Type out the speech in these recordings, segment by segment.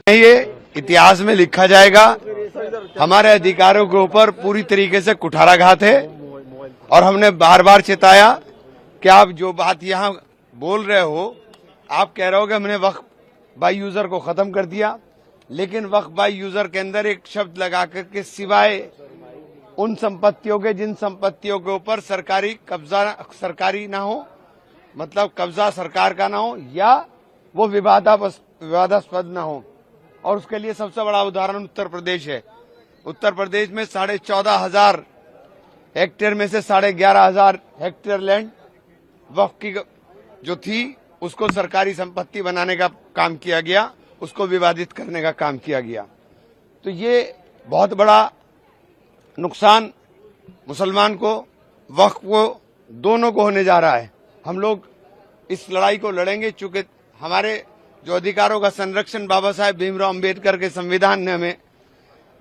ये इतिहास में लिखा जाएगा। हमारे अधिकारों के ऊपर पूरी तरीके से कुठाराघात है और हमने बार बार चेताया कि आप जो बात यहाँ बोल रहे हो, आप कह रहे हो कि हमने वक्फ बाई यूजर को खत्म कर दिया, लेकिन वक्फ बाई यूजर के अंदर एक शब्द लगा करके सिवाय उन संपत्तियों के जिन संपत्तियों के ऊपर सरकारी कब्जा सरकारी ना हो, मतलब कब्जा सरकार का ना हो या वो विवादास्पद ना हो। और उसके लिए सबसे बड़ा उदाहरण उत्तर प्रदेश है। उत्तर प्रदेश में 14,500 हेक्टेयर में से 11,500 हेक्टेयर लैंड वक्फ की जो थी उसको सरकारी संपत्ति बनाने का काम किया गया, उसको विवादित करने का काम किया गया। तो ये बहुत बड़ा नुकसान मुसलमान को, वक्फ को, दोनों को होने जा रहा है। हम लोग इस लड़ाई को लड़ेंगे, चूंकि हमारे जो अधिकारों का संरक्षण बाबा साहेब भीमराव अंबेडकर के संविधान ने हमें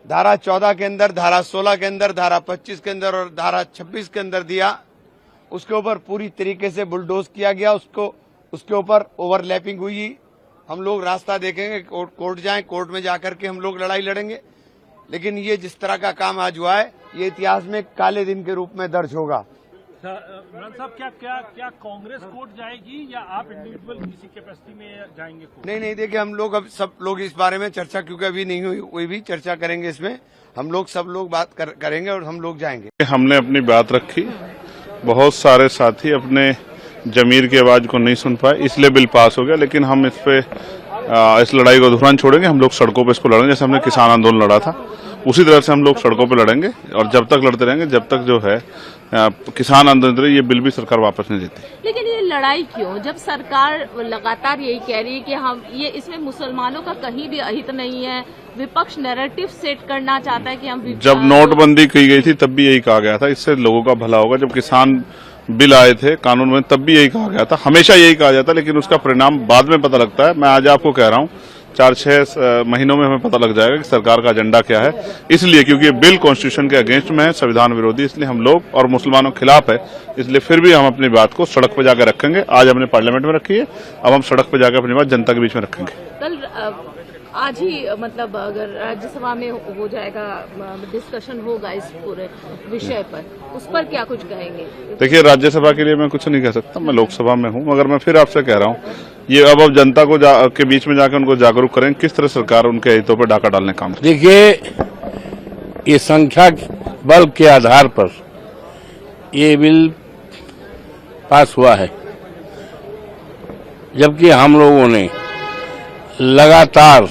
धारा 14 के अंदर, धारा 16 के अंदर, धारा 25 के अंदर और धारा 26 के अंदर दिया, उसके ऊपर पूरी तरीके से बुलडोज किया गया। उसके ऊपर ओवरलैपिंग हुई। हम लोग रास्ता देखेंगे, कोर्ट जाएं, कोर्ट में जाकर के हम लोग लड़ाई लड़ेंगे। लेकिन ये जिस तरह का काम आज हुआ है, ये इतिहास में काले दिन के रूप में दर्ज होगा। इमरान साहब, क्या कांग्रेस कोर्ट जाएगी या आप इंडिविजुअल किसी कैपेसिटी में जाएंगे कोर्ट? नहीं, देखिए हम लोग अब सब लोग इस बारे में चर्चा, क्योंकि अभी नहीं हुई, कोई भी चर्चा करेंगे इसमें। हम लोग सब लोग बात करेंगे और हम लोग जाएंगे। हमने अपनी बात रखी, बहुत सारे साथी अपने जमीर की आवाज को नहीं सुन पाए, इसलिए बिल पास हो गया। लेकिन हम इस लड़ाई को अधूरा छोड़ेंगे। हम लोग सड़कों पर इसको लड़ेंगे, जैसे हमने किसान आंदोलन लड़ा था उसी तरह से हम लोग सड़कों पर लड़ेंगे और जब तक लड़ते रहेंगे जब तक जो है किसान आंदोलन, ये बिल भी सरकार वापस नहीं देती। लेकिन ये लड़ाई क्यों, जब सरकार लगातार यही कह रही है कि हम इसमें मुसलमानों का कहीं भी अहित नहीं है, विपक्ष नैरेटिव सेट करना चाहता है कि हम जब नोटबंदी की गई थी तब भी यही कहा गया था, इससे लोगों का भला होगा। जब किसान बिल आए थे कानून में तब भी यही कहा गया था, हमेशा यही कहा जाता, लेकिन उसका परिणाम बाद में पता लगता है। मैं आज आपको कह रहा हूँ 4-6 महीनों में हमें पता लग जाएगा कि सरकार का एजेंडा क्या है। इसलिए क्योंकि ये बिल कॉन्स्टिट्यूशन के अगेंस्ट में है, संविधान विरोधी, इसलिए हम लोग और मुसलमानों के खिलाफ है। इसलिए फिर भी हम अपनी बात को सड़क पर जाकर रखेंगे। आज हमने पार्लियामेंट में रखी है, अब हम सड़क पर जाकर अपनी बात जनता के बीच में रखेंगे। कल आज ही मतलब अगर राज्यसभा में हो जाएगा, डिस्कशन होगा इस पूरे विषय पर, उस पर क्या कुछ कहेंगे? देखिए, राज्यसभा के लिए मैं कुछ नहीं कह सकता, मैं लोकसभा में हूँ। मगर मैं फिर आपसे कह रहा हूँ, ये अब जनता को के बीच में जाकर उनको जागरूक करें किस तरह सरकार उनके हितों पर डाका डालने का काम। देखिए, ये संख्या बल के आधार पर ये बिल पास हुआ है, जबकि हम लोगों ने लगातार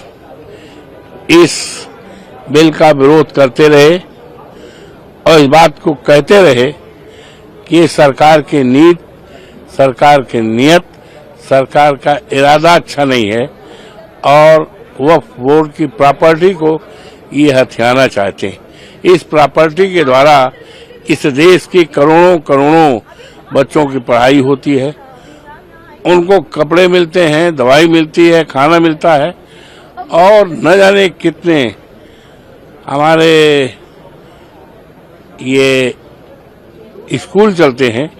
इस बिल का विरोध करते रहे और इस बात को कहते रहे कि सरकार की नीति, सरकार की नियत, सरकार का इरादा अच्छा नहीं है और वक्फ बोर्ड की प्रॉपर्टी को ये हथियाना चाहते हैं। इस प्रॉपर्टी के द्वारा इस देश की करोड़ों बच्चों की पढ़ाई होती है, उनको कपड़े मिलते हैं, दवाई मिलती है, खाना मिलता है और न जाने कितने हमारे ये स्कूल चलते हैं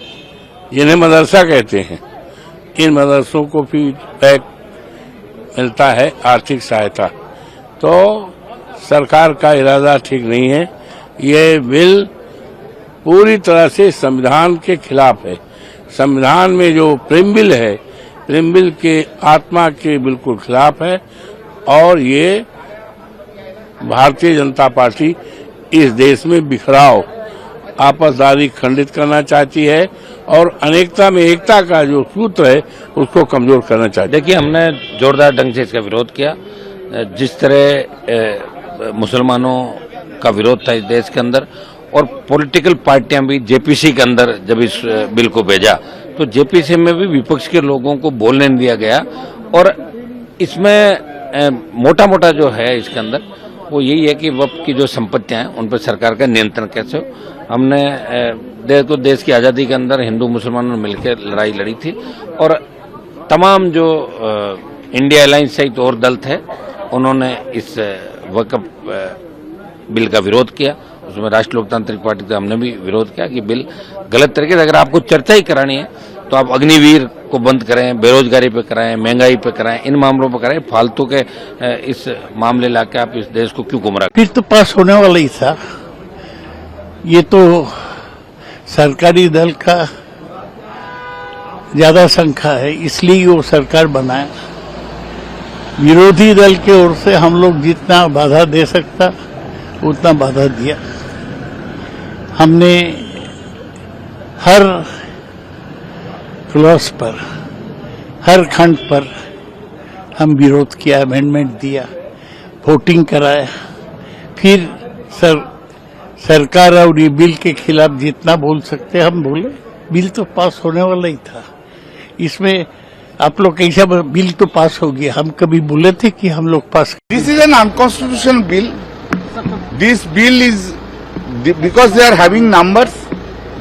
जिन्हें मदरसा कहते हैं। इन मदरसों को भी बैग मिलता है, आर्थिक सहायता। तो सरकार का इरादा ठीक नहीं है। ये बिल पूरी तरह से संविधान के खिलाफ है। संविधान में जो प्रेमबिल है, प्रेमबिल के आत्मा के बिल्कुल खिलाफ है और ये भारतीय जनता पार्टी इस देश में बिखराव, आपसदारी खंडित करना चाहती है और अनेकता में एकता का जो सूत्र है उसको कमजोर करना चाहती है। देखिए, हमने जोरदार ढंग से इसका विरोध किया। जिस तरह मुसलमानों का विरोध था इस देश के अंदर और पॉलिटिकल पार्टियां भी जेपीसी के अंदर जब इस बिल को भेजा तो जेपीसी में भी विपक्ष के लोगों को बोलने नहीं दिया गया। और इसमें मोटा जो है इसके अंदर वो यही है कि वक्फ की जो संपत्तियां हैं उन पर सरकार का नियंत्रण कैसे हो। हमने देश की आज़ादी के अंदर हिंदू मुसलमानों ने मिलकर लड़ाई लड़ी थी और तमाम जो इंडिया अलायंस सहित और दल थे उन्होंने इस वक्फ बिल का विरोध किया। उसमें राष्ट्रीय लोकतांत्रिक पार्टी का हमने भी विरोध किया कि बिल गलत तरीके से, अगर आपको चर्चा ही करानी है तो तो आप अग्निवीर को बंद करें, बेरोजगारी पे कराएं, महंगाई पे कराएं, इन मामलों पे कराएं, फालतू के इस मामले लाके आप इस देश को क्यों गुमराह फिर तो पास होने वाला ही था। ये तो सरकारी दल का ज्यादा संख्या है, इसलिए वो सरकार बनाया। विरोधी दल के ओर से हम लोग जितना बाधा दे सकता उतना बाधा दिया। हमने हर क्लॉज पर, हर खंड पर हम विरोध किया, अमेंडमेंट दिया, वोटिंग कराया। फिर सरकार और ये बिल के खिलाफ जितना बोल सकते हम बोले। बिल तो पास होने वाला ही था। इसमें आप लोग कैसा, बिल तो पास हो गया, हम कभी बोले थे कि हम लोग पास। This is an unconstitutional bill. This bill is because they are having numbers.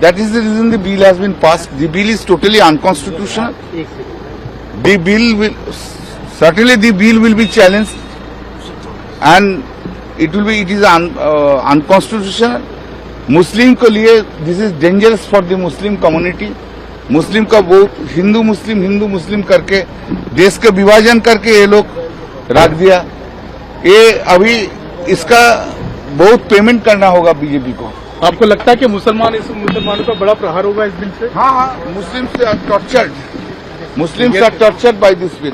That is the reason the bill has been passed. The bill is totally unconstitutional. The bill will certainly be challenged, and it is unconstitutional. मुस्लिम के लिए this is dangerous for the Muslim community. मुस्लिम का vote Hindu मुस्लिम करके देश का विभाजन करके ये लोग रख दिया। ये अभी इसका बहुत पेमेंट करना होगा बीजेपी को। आपको लगता है कि मुसलमानों का बड़ा प्रहार होगा इस बिल से? हाँ, Muslims are tortured. Muslims are tortured by this bill.